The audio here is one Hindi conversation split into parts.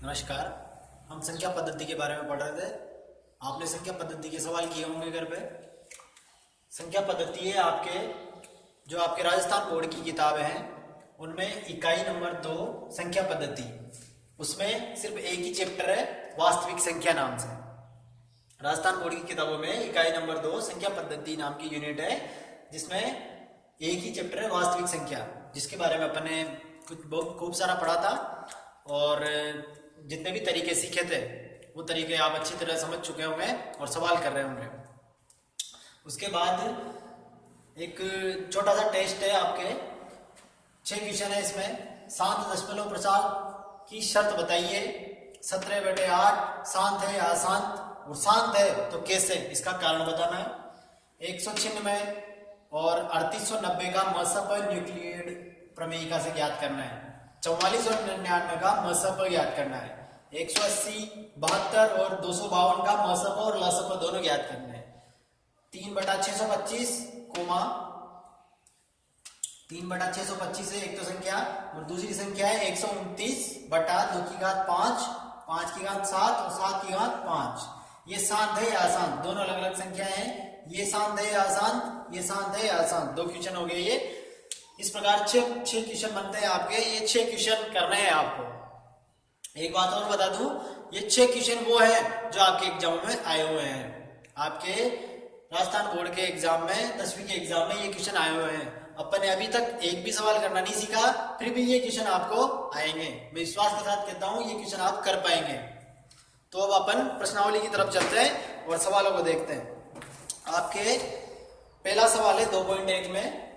नमस्कार। हम संख्या पद्धति के बारे में पढ़ रहे थे। आपने संख्या पद्धति के सवाल किए होंगे घर पे। संख्या पद्धति है आपके राजस्थान बोर्ड की किताबें हैं, उनमें इकाई नंबर 2 संख्या पद्धति, उसमें सिर्फ एक ही चैप्टर है वास्तविक संख्या नाम से। राजस्थान बोर्ड की किताबों में इकाई नंबर 2 संख्या पद्धति नाम की यूनिट है, जिसमें एक ही चैप्टर है वास्तविक संख्या, जिसके बारे में अपन ने खूब सारा पढ़ा था और जितने भी तरीके सीखे थे वो तरीके आप अच्छी तरह समझ चुके होंगे और सवाल कर रहे होंगे। उसके बाद एक छोटा सा टेस्ट है, आपके 6 क्वेश्चन है इसमें। 7.प्रसाद की शर्त बताइए। 17/8 शांत है या अशांत, और शांत है तो कैसे, इसका कारण बताना है। 196 और 3890 का मसप न्यूक्लियड प्रमेयिका से ज्ञात करना है। 44 और 99 का मसप ज्ञात करना है। 180, 72 और 252 का मसप और लसप दोनों ज्ञात करना है। 3/625 कोमा 3/625 है एक तो संख्या, और दूसरी संख्या है 129/2 5 की घात 7 और 7 की घात 5। ये शांत है या अशांत, दोनों अलग अलग संख्याएं हैं। ये शांत है या अशांत, ये शांत है या अशांत। 2 क्वेश्चन हो गए ये। इस प्रकार 6 क्वेश्चन बनते हैं आपके। ये 6 क्वेश्चन करने हैं आपको। एक बात और बता दूं, ये 6 क्वेश्चन वो है जो आपके एग्जाम में आए हुए हैं। आपके राजस्थान बोर्ड के एग्जाम में, 10वीं के एग्जाम में ये क्वेश्चन आए हुए हैं। अपन ने अभी तक एक भी सवाल करना नहीं सीखा, फिर भी ये क्वेश्चन आपको आएंगे। मैं विश्वास के साथ कहता हूं ये क्वेश्चन आप कर पाएंगे। तो अब अपन प्रश्नावली की तरफ चलते हैं और सवालों को देखते हैं। आपके पहला सवाल है 2.1 में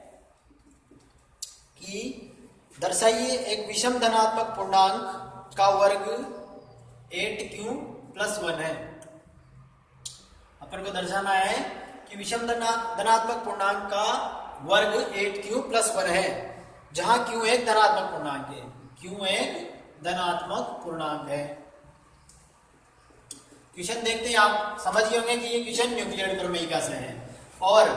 कि दर्शाइए एक विषम धनात्मक पूर्णांक का वर्ग 8q + 1 है। अपन को दर्शाना है कि विषम धनात्मक पूर्णांक का वर्ग 8q + 1 है, जहां q एक धनात्मक पूर्णांक है। q एक धनात्मक पूर्णांक है। क्वेश्चन देखते हैं। आप समझ गए होंगे कि ये क्वेश्चन न्यूक्लियड प्रमेयिका से है। और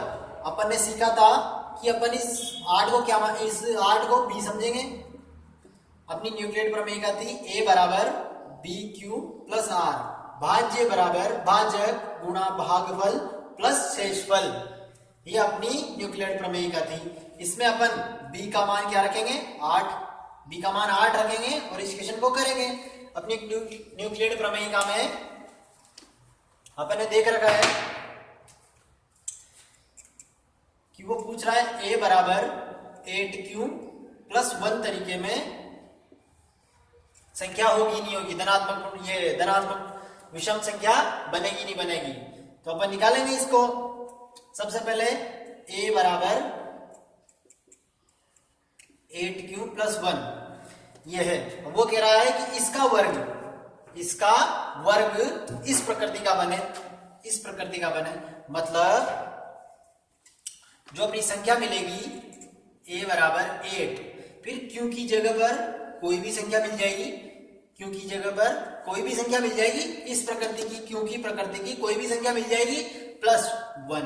अपन ने सीखा था कि अपन इस 8 को क्या इस 8 को b समझेंगे। अपनी न्यूक्लियड प्रमेयिका थी a बराबर bq + r, भाज्य बराबर भाजक गुणा भागफल प्लस शेषफल। ये अपनी न्यूक्लियड प्रमेयिका थी। इसमें अपन b का मान क्या रखेंगे, 8। b का मान 8 रखेंगे और इस क्वेश्चन को करेंगे। अपनी न्यूक्लियड प्रमेयिका में अपन ने देख रखा है कि वो पूछ रहा है a बराबर 8q + 1 तरीके में संख्या होगी नहीं होगी, धनात्मक विषम संख्या बनेगी नहीं बनेगी। तो अपन निकालेंगे इसको। सबसे पहले a बराबर 8q + 1 ये है। वो कह रहा है कि इसका वर्ग इस प्रकृति का बने, मतलब जो अपनी संख्या मिलेगी a बराबर 8, फिर q की जगह पर कोई भी संख्या मिल जाएगी। q की जगह पर कोई भी संख्या मिल जाएगी, इस प्रकृति की, q की प्रकृति की कोई भी संख्या मिल जाएगी, +1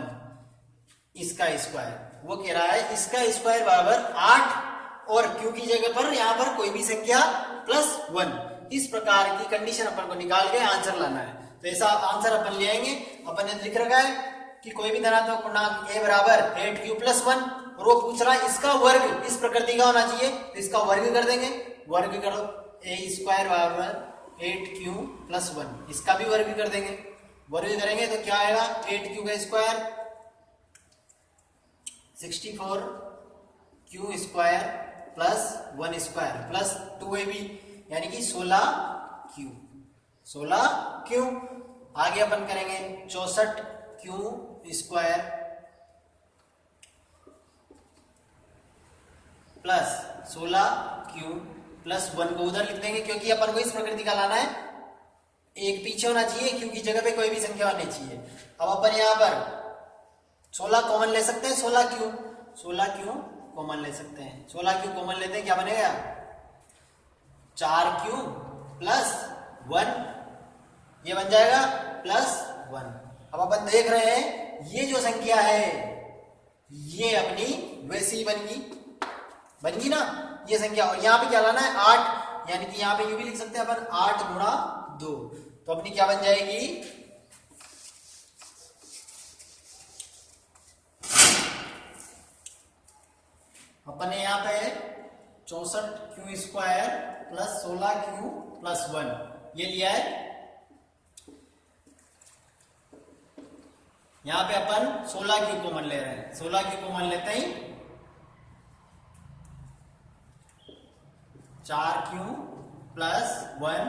इसका स्क्वायर। वो कह रहा है इसका स्क्वायर बराबर 8 और q की जगह पर यहां पर कोई भी संख्या +1। इस प्रकार की कंडीशन अपन को निकाल के आंसर लाना है। तो ऐसा आंसर अपन ले आएंगे। अपन ने लिख रखा है कि कोई भी धनात्मक पूर्णांक a बराबर 8q + 1, और वो पूछ रहा है इसका वर्ग इस प्रकृति का होना चाहिए, तो इसका वर्ग कर देंगे। वर्ग करो, a² बराबर 8q + 1, इसका भी वर्ग कर देंगे। वर्ग करेंगे तो क्या आएगा, 8q का square 64q² + 1 square plus 2ab यानी कि 16q। आगे अपन करेंगे 64q² प्लस 16q + 1 को उधर लिख देंगे, क्योंकि अपन को इस प्रकृति का लाना है। एक पीछे होना चाहिए, q की जगह पे कोई भी संख्या होनी चाहिए। अब अपन यहाँ पर 16 कॉमन ले सकते हैं, 16q कॉमन ले सकते हैं। 16q कॉमन लेते हैं, क्या बनेगा, 4q + 1 ये बन जाएगा +1। अब अपन देख रहे हैं ये जो संख्या है ये अपनी वैसी बन गई ना ये संख्या। और यहाँ पे क्या लाना है, 8, यानी कि यहाँ पे यूं भी लिख सकते हैं अपन 8 गुणा 2, तो अपनी क्या बन जाएगी, अपन ने यहाँ पे 64q² प्लस 16q प्लस 1 ये लिया है। यहाँ पे अपन 16q कॉमन ले रहे हैं, 16q कॉमन लेते ही 4q प्लस 1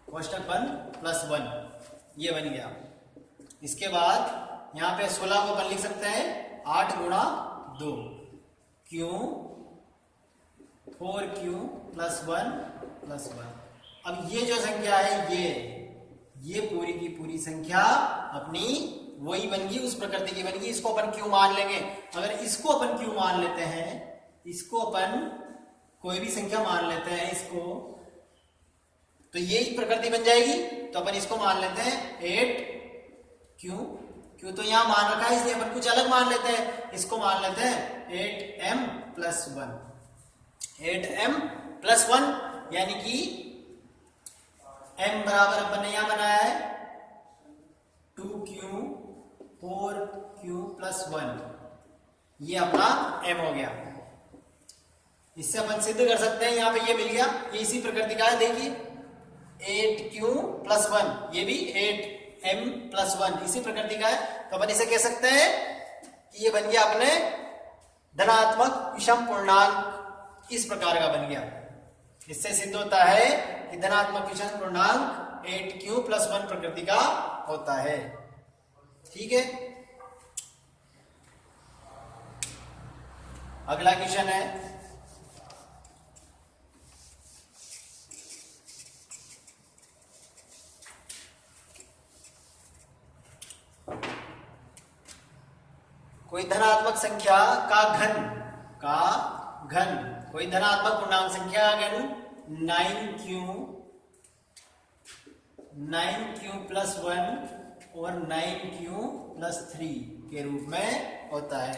कोष्टक बंद प्लस 1 ये बन गया। इसके बाद यहाँ पे 16 को अपन लिख सकते हैं 8 गुणा 2 q 4q प्लस 1 प्लस 1। अब ये जो संख्या है ये पूरी की पूरी संख्या अपनी वही बन गई, उस प्रकृति की बन गई। इसको अपन q मान लेंगे। अगर इसको अपन q मान लेते हैं, इसको अपन कोई भी संख्या मान लेते हैं इसको, तो ये प्रकृति बन जाएगी। तो अपन इसको मान लेते हैं 8q तो यहां मान रखा है इसलिए अपन कुछ अलग मान लेते हैं। इसको मान लेते हैं 8m प्लस 1, 8m प्लस 1 यानी कि m बराबर अपन ने यहां बनाया है 2q 4q प्लस 1, ये अपना m हो गया। इससे अपन सिद्ध कर सकते हैं, यहाँ पे ये मिल गया, ये इसी प्रकृति का है। देखिए 8q प्लस 1 ये भी 8m प्लस 1 इसी प्रकृति का है। तो अपन इसे कह सकते हैं कि ये बन गया अपने धनात्मक विषम पूर्णांक, इस प्रकार का बन गया। इससे सिद्ध होता है कि धनात्मक विषम पूर्णांक 8q प्लस 1 प्रकृति का होता है। ठीक है, अगला क्वेश्चन है कोई धनात्मक संख्या का घन कोई धनात्मक पूर्णांक संख्या का घन 9q प्लस 1 और 9q प्लस 3 के रूप में होता है,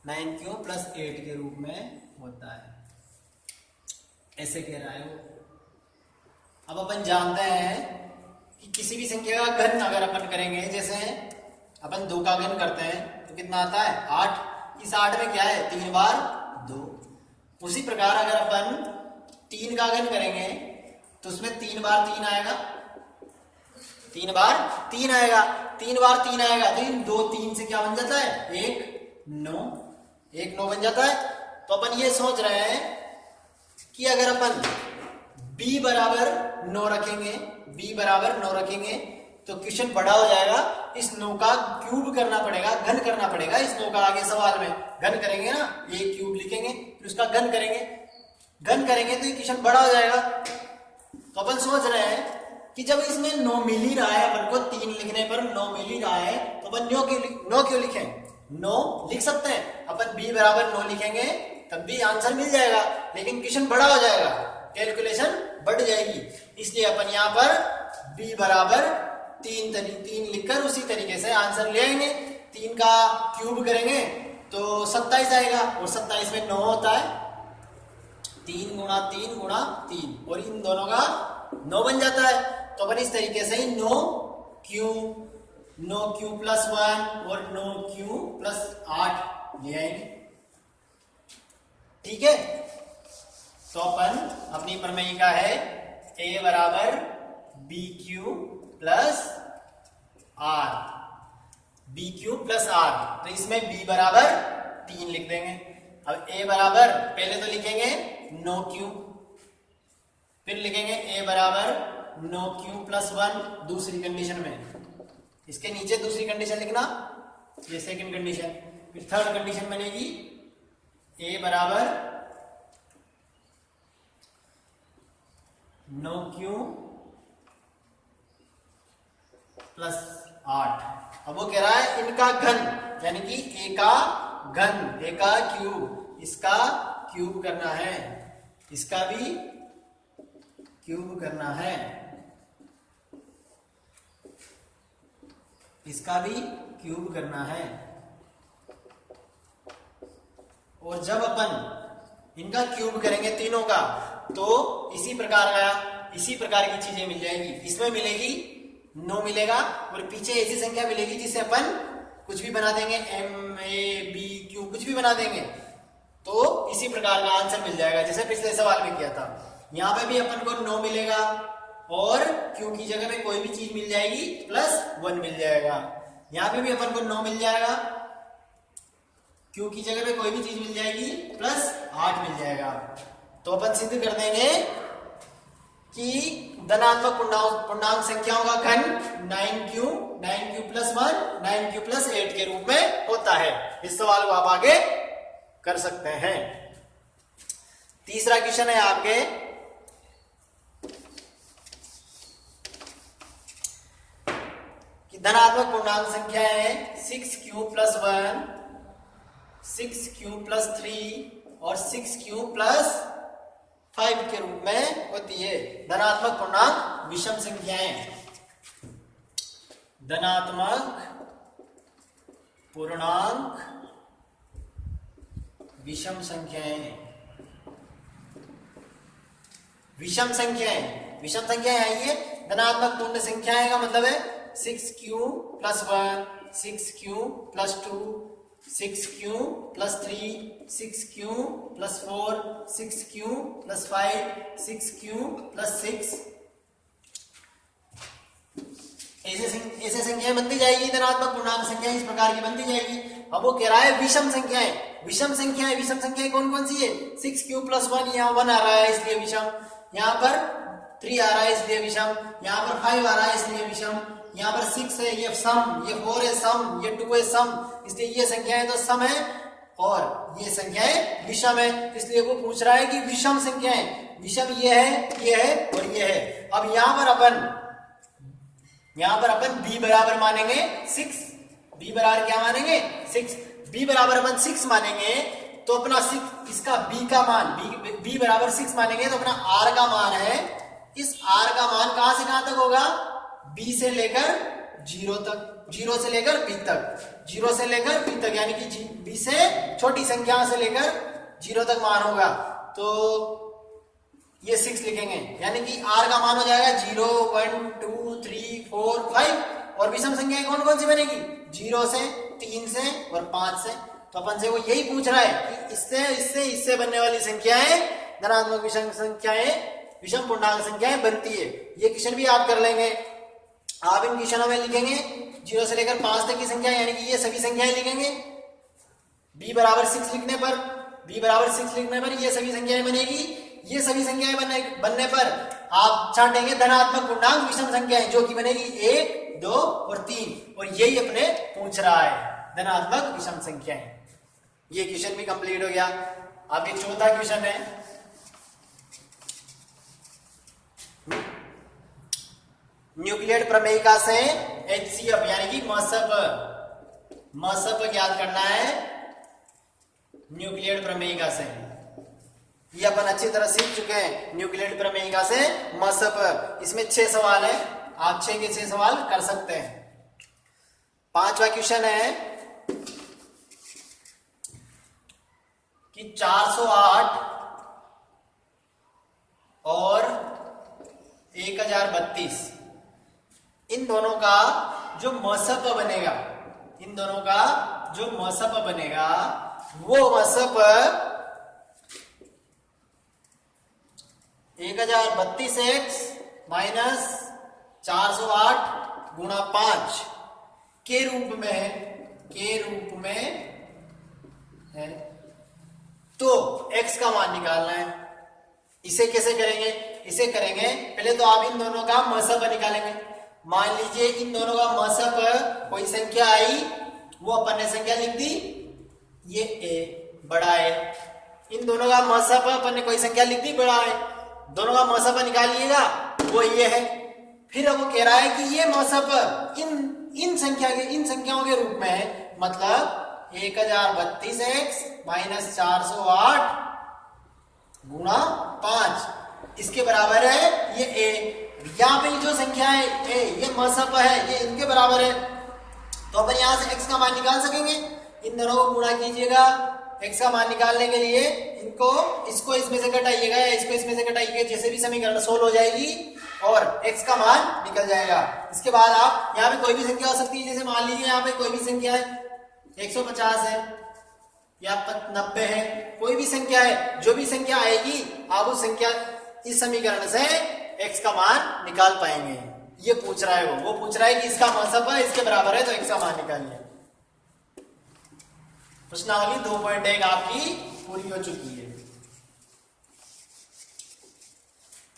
9q प्लस 8 के रूप में होता है, ऐसे कह रहा है वो। अब अपन जानते हैं कि किसी भी संख्या का घन अगर अपन करेंगे, जैसे अपन 2 का घन करते हैं तो कितना आता है 8। इस 8 में क्या है 3 बार 2। उसी प्रकार अगर अपन 3 का घन करेंगे तो उसमें 3 बार 3 आएगा, 3 बार 3 आएगा, 3 बार 3 आएगा तो इन 2 3 से क्या बन जाता है 1 9 बन जाता है। तो अपन ये सोच रहे हैं कि अगर अपन b बराबर 9 रखेंगे तो क्वेश्चन बड़ा हो जाएगा। इस 9 का क्यूब करना पड़ेगा, घन करना पड़ेगा इस 9 का। आगे सवाल में घन करेंगे ना, a क्यूब लिखेंगे फिर उसका घन करेंगे तो ये क्वेश्चन बड़ा हो जाएगा। तो अपन सोच रहे हैं कि जब इसमें 9 मिल ही रहा है, अपन को 3 लिखने पर 9 मिल ही रहा है, तो अपन 9 क्यों लिखें, 9 लिख सकते हैं। अपन b बराबर 9 लिखेंगे तब भी आंसर मिल जाएगा, लेकिन क्वेश्चन बड़ा हो जाएगा, कैलकुलेशन बढ़ जाएगी। इसलिए अपन यहाँ पर b बराबर 3 लिखकर उसी तरीके से आंसर ले आएंगे। 3 का क्यूब करेंगे तो 27 आएगा और 27 में 9 होता है, 3 गुणा 3 गुणा 3 और इन दोनों का 9 बन जाता है। तो अपन इस तरीके से 9q प्लस 1 और 9q प्लस 8 ले आएंगे। ठीक है, तो अपन अपनी प्रमेयिका है a बराबर bq plus r, bq plus r। तो इसमें b बराबर 3 लिख देंगे। अब a बराबर पहले तो लिखेंगे 9q, फिर लिखेंगे a बराबर 9q प्लस 1 दूसरी कंडीशन में। इसके नीचे दूसरी कंडीशन लिखना, ये सेकंड कंडीशन। फिर थर्ड कंडीशन बनेगी a बराबर 9q प्लस 8। अब वो कह रहा है इनका घन, यानी कि a का घन, a का क्यूब, इसका क्यूब करना है, इसका भी क्यूब करना है, इसका भी क्यूब करना है। और जब अपन इनका क्यूब करेंगे तीनों का, तो इसी प्रकार की चीजें मिल जाएगी। इसमें मिलेगी 9 मिलेगा, और पीछे ऐसी संख्या मिलेगी जिसे अपन कुछ भी बना देंगे, एम ए बी क्यू कुछ भी बना देंगे, तो इसी प्रकार का आंसर मिल जाएगा जैसे पिछले सवाल में किया था। यहाँ पे भी अपन को 9 मिलेगा और क्यू की जगह में कोई भी चीज मिल जाएगी +1 मिल जाएगा। यहाँ पे भी अपन को 9 मिल जाएगा, क्यू की जगह में कोई भी चीज मिल जाएगी +8 मिल जाएगा। तो अपन सिद्ध कर देंगे कि धनात्मक पूर्णांक संख्याओं का घन 9q +1 9q +8 के रूप में होता है। इस सवाल को आप आगे कर सकते हैं। तीसरा क्वेश्चन है आपके, कि धनात्मक पूर्णांक संख्या है 6q +1 6q +3 और 6q +5 के रूप में होती है। धनात्मक पूर्णांक विषम संख्याएं, धनात्मक पूर्णांक विषम संख्याएं, विषम संख्याएं आइए। धनात्मक पूर्ण संख्याएं का मतलब है 6q +1 6q +2 6q +3 6q +4 6q +5 6q +6 ऐसे संख्याएं बनती जाएगी। धनात्मक पूर्णांक संख्या इस प्रकार की बनती जाएगी। अब वो कह रहा है विषम संख्याएं कौन कौन सी है? 6q +1 यहाँ 1 आ रहा है इसलिए विषम, यहाँ पर 3 आ रहा है इसलिए विषम, यहाँ पर 5 आ रहा है इसलिए विषम, यहाँ पर 6 है ये सम, ये 4 है सम, ये 2 है सम, इसलिए ये संख्याएं तो सम है और ये संख्याएं विषम है। इसलिए वो पूछ रहा है कि विषम संख्याएं, विषम ये है और ये है। अब यहाँ पर अपन b बराबर मानेंगे 6, b बराबर क्या मानेंगे 6, b बराबर अपन 6 मानेंगे तो अपना 6 इसका b का मान b बराबर 6 मानेंगे तो अपना r का मान है, इस r का मान कहां से कहां तक होगा? b से लेकर 0 तक, 0 से लेकर b तक, 0 से लेकर b तक, यानी कि b से छोटी संख्या से लेकर 0 तक मान होगा। तो ये 6 लिखेंगे, यानी कि r का मान हो जाएगा 0 1 2 3 4 5 और विषम संख्याएं कौन कौन सी बनेगी? 0 से 3 से और 5 से। तो अपन से वो यही पूछ रहा है कि इससे बनने वाली संख्याएं धनात्मक विषम संख्याएं, विषम पूर्णांक संख्याएं बनती है। ये क्वेश्चन भी आप कर लेंगे। आप इन क्वेश्चनों में लिखेंगे 0 से लेकर 5 तक की संख्या, यानी कि ये सभी संख्याएं लिखेंगे। b बराबर 6 लिखने पर ये सभी संख्याएं बनेगी। ये सभी संख्याएं बनने पर आप छांटेंगे धनात्मक पूर्णांक विषम संख्याएं, जो कि बनेगी 1 2 और 3, और यही अपने पूछ रहा है धनात्मक विषम संख्याएं। ये क्वेश्चन भी कंप्लीट हो गया। आगे चौथा क्वेश्चन है, न्यूक्लियेट प्रमेयिका से HCF यानी कि मसप ज्ञात करना है न्यूक्लियेट प्रमेयिका से। ये अपन अच्छी तरह सीख चुके हैं न्यूक्लियेट प्रमेयिका से मसप। इसमें 6 सवाल है, आप 6 के 6 सवाल कर सकते हैं। 5वां क्वेश्चन है कि 408 और 1032 इन दोनों का जो मसप बनेगा, वो मसप 1032x माइनस 408 गुणा 5 के रूप में है। तो x का मान निकालना है। इसे कैसे करेंगे? इसे करेंगे पहले तो आप इन दोनों का मसप निकालेंगे। मान लीजिए इन दोनों का मसप कोई संख्या आई, वो अपन ने संख्या लिख दी, ये a बड़ा है। इन दोनों का मसप अपन ने कोई संख्या लिख दी, बड़ा है। दोनों का मसप निकालिएगा, वो ये है। फिर अब वो कह रहा है कि ये मसप इन संख्याओं के रूप में है, मतलब 1032x माइनस 408 गुणा 5 इसके बराबर है ये a। यहाँ पे जो संख्या है a, ये मसप है, ये इनके बराबर है। तो अपन यहाँ से x का मान निकाल सकेंगे। इन दोनों को गुणा कीजिएगा x का मान निकालने के लिए इसको इसमें से घटाइएगा या इसको इसमें से घटाइएगा, जैसे भी समीकरण सोल्व हो जाएगी और x का मान निकल जाएगा। इसके बाद आप यहाँ पे कोई भी संख्या हो सकती है, जैसे मान लीजिए यहाँ पे कोई भी संख्या है 150 है या 90 है, कोई भी संख्या है, जो भी संख्या आएगी आप उस संख्या इस समीकरण से x का मान निकाल पाएंगे। ये पूछ रहा है वो पूछ रहा है कि इसका मसब इसके बराबर है तो x का मान निकालिए। प्रश्नावली 2.1 आपकी पूरी हो चुकी है।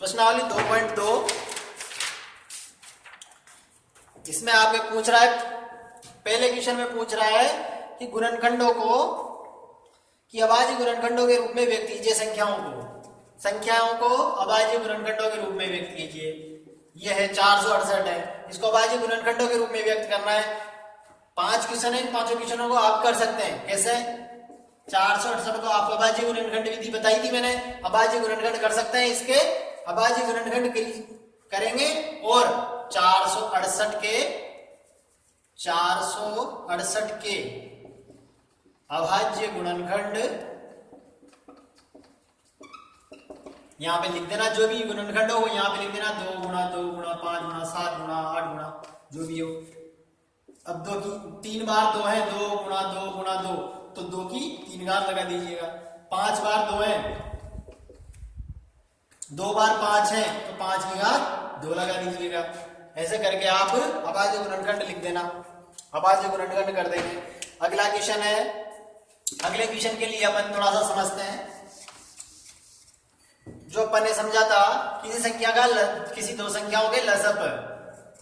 प्रश्नावली 2.2 इसमें आपके पूछ रहा है, पहले क्वेश्चन में पूछ रहा है कि गुणनखंडों को कि अभाज्य गुणनखंडों के रूप में व्यक्त कीजिए। संख्याओं को अभाज्य गुणनखंडों के रूप में व्यक्त कीजिए। यह है 468 है, इसको अभाज्य गुणनखंडों के रूप में व्यक्त करना है। 5 क्वेश्चन है, इन 5 क्वेश्चनों को आप कर सकते हैं। कैसे? 468 को आपको अभाज्य गुणनखंड विधि बताई थी मैंने, अभाज्य गुणनखंड कर सकते हैं। इसके अभाज्य गुणनखंड करेंगे और 468 के अभाज्य गुणनखंड यहां पे लिख देना। जो भी गुणनखंड हो यहां पे लिख देना, 2 गुणा 2 गुणा 5 गुणा 7 गुणा 8 गुणा जो भी हो। अब 2 की 3 बार 2 है, 2 गुणा 2 गुणा 2, तो 2 की 3 घात लगा दीजिएगा। 5 बार 2 है, 2 बार 5 है तो 5 की घात 2 लगा दीजिएगा। ऐसे करके आप अभाज्य गुणनखंड लिख देना, अभाज्य गुणनखंड कर देंगे। अगला क्वेश्चन है, अगले क्वेश्चन के लिए अपन थोड़ा सा समझते हैं। जो अपन ने समझा था किसी दो संख्याओं के लसअप,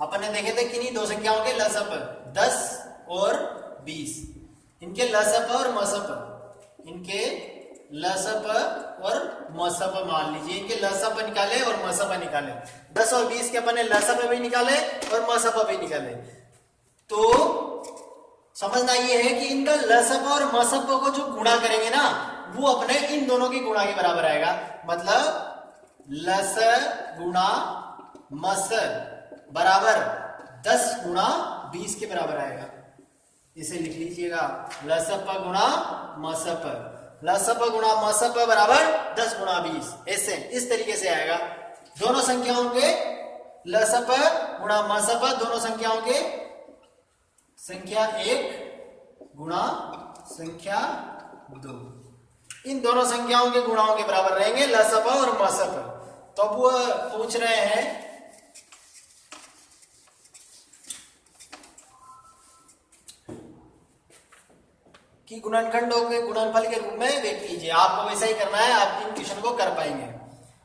अपन ने देखे थे किन्हीं दो संख्याओं के लसअप 10 और 20, इनके लसअप और मसअप, इनके लसअप और मसअप मान लीजिए, इनके लसअप निकाले और मसअप निकाले। 10 और 20 के अपन ने लसअप भी निकाले और मसअप भी निकाले। तो समझना ये है कि इनका लसअप और मसअप को जो गुणा करेंगे ना, वो अपने इन दोनों की गुणा के बराबर आएगा। मतलब लस गुणा मस बराबर 10 गुणा 20 के बराबर आएगा। इसे लिख लीजिएगा, लसप गुणा मसप, लसप गुणा मसप बराबर 10 गुणा 20। ऐसे इस तरीके से आएगा। दोनों संख्याओं के लसप गुणा मसप, दोनों संख्याओं के संख्या 1 गुणा संख्या 2, इन दोनों संख्याओं के गुणाओं के बराबर रहेंगे लसप और मसप। तो अब वो पूछ रहे हैं कि गुणनखंडों के गुणनफल के रूप में व्यक्त कीजिए। आपको वैसा ही करना है, आप इन क्वेश्चन को कर पाएंगे।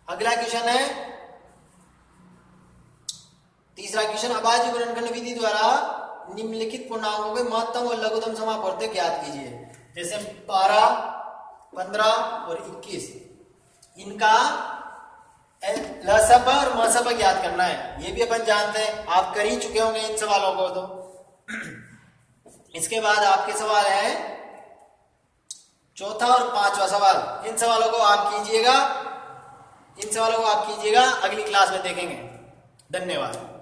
अगला क्वेश्चन है तीसरा क्वेश्चन, अभाज्य गुणनखंड विधि द्वारा निम्नलिखित पूर्णांकों के महत्तम और लघुत्तम समापवर्तक ज्ञात कीजिए। जैसे 12, 15 और 21, इनका लसप और मसप ज्ञात करना है। ये भी अपन जानते हैं, आप कर ही चुके होंगे इन सवालों को। तो इसके बाद आपके सवाल है चौथा और 5वां सवाल। इन सवालों को आप कीजिएगा, अगली क्लास में देखेंगे। धन्यवाद।